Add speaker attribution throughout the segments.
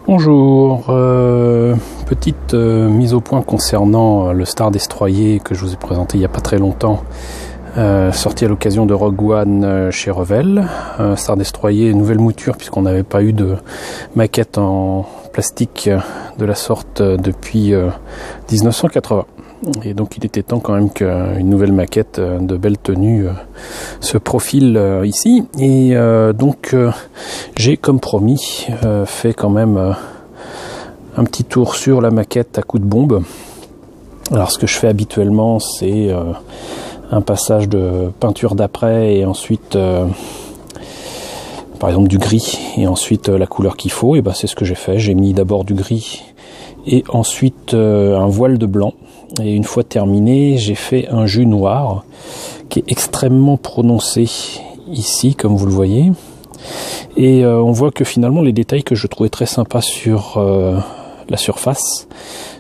Speaker 1: Bonjour, petite mise au point concernant le Star Destroyer que je vous ai présenté il n'y a pas très longtemps, sorti à l'occasion de Rogue One chez Revell. Star Destroyer, nouvelle mouture puisqu'on n'avait pas eu de maquette en plastique de la sorte depuis 1980. Et donc il était temps quand même qu'une nouvelle maquette de belle tenue se profile ici. Et donc j'ai comme promis fait quand même un petit tour sur la maquette à coup de bombe. Alors ce que je fais habituellement, c'est un passage de peinture d'après et ensuite par exemple du gris et ensuite la couleur qu'il faut. Et ben c'est ce que j'ai fait. J'ai mis d'abord du gris et ensuite un voile de blanc. Et une fois terminé, j'ai fait un jus noir qui est extrêmement prononcé ici, comme vous le voyez. Et on voit que finalement les détails que je trouvais très sympas sur la surface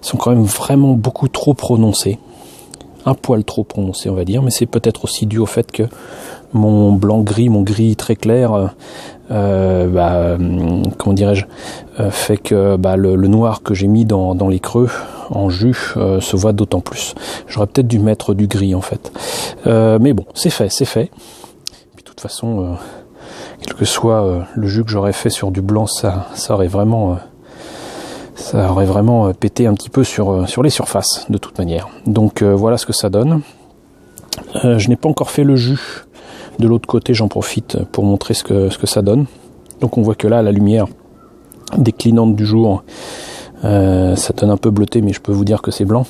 Speaker 1: sont quand même vraiment beaucoup trop prononcés. Un poil trop prononcé, on va dire, mais c'est peut-être aussi dû au fait que mon blanc-gris, mon gris très clair, comment dirais-je, fait que le noir que j'ai mis dans les creux en jus se voit d'autant plus. J'aurais peut-être dû mettre du gris en fait. Mais bon, c'est fait, c'est fait. Puis de toute façon, quel que soit le jus que j'aurais fait sur du blanc, ça aurait vraiment pété un petit peu sur les surfaces de toute manière. Donc voilà ce que ça donne. Je n'ai pas encore fait le jus de l'autre côté, j'en profite pour montrer ce que ça donne. Donc on voit que là, la lumière déclinante du jour, ça donne un peu bleuté, mais je peux vous dire que c'est blanc.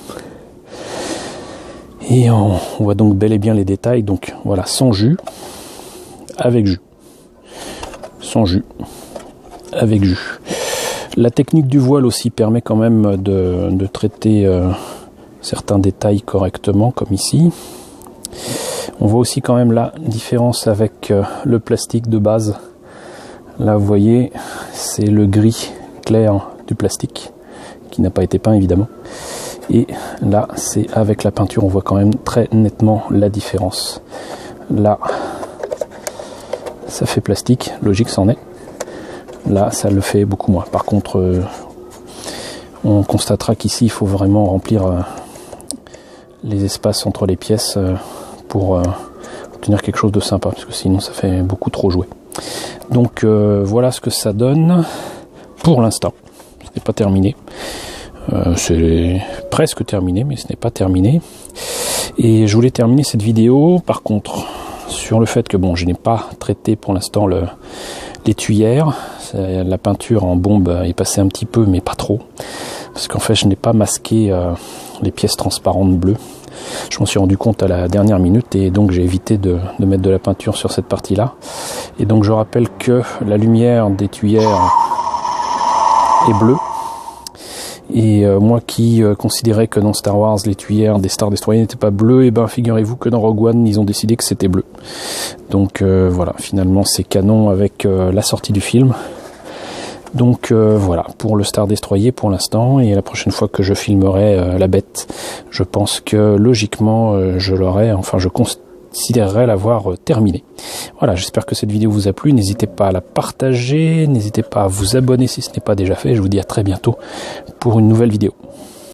Speaker 1: Et on voit donc bel et bien les détails. Donc voilà, sans jus, avec jus. Sans jus, avec jus. La technique du voile aussi permet quand même de traiter certains détails correctement, comme ici. On voit aussi quand même la différence avec le plastique de base. Là, vous voyez, c'est le gris clair du plastique, qui n'a pas été peint évidemment. Et là, c'est avec la peinture, on voit quand même très nettement la différence. Là, ça fait plastique, logique, c'en est. Là, ça le fait beaucoup moins. Par contre, on constatera qu'ici, il faut vraiment remplir les espaces entre les pièces pour obtenir quelque chose de sympa, parce que sinon, ça fait beaucoup trop jouer. Donc, voilà ce que ça donne pour l'instant. Ce n'est pas terminé. C'est presque terminé, mais ce n'est pas terminé. Et je voulais terminer cette vidéo, par contre, sur le fait que, bon, je n'ai pas traité pour l'instant les tuyères. La peinture en bombe est passée un petit peu, mais pas trop. Parce qu'en fait, je n'ai pas masqué les pièces transparentes bleues. Je m'en suis rendu compte à la dernière minute et donc j'ai évité de mettre de la peinture sur cette partie-là. Et donc je rappelle que la lumière des tuyères est bleue. Et moi qui considérais que dans Star Wars, les tuyères des Star Destroyer n'étaient pas bleues, et ben figurez-vous que dans Rogue One, ils ont décidé que c'était bleu. Donc voilà, finalement c'est canon avec la sortie du film. Donc voilà, pour le Star Destroyer pour l'instant, et la prochaine fois que je filmerai la bête, je pense que logiquement je considérerais l'avoir terminé. Voilà, j'espère que cette vidéo vous a plu, n'hésitez pas à la partager, n'hésitez pas à vous abonner si ce n'est pas déjà fait, je vous dis à très bientôt pour une nouvelle vidéo.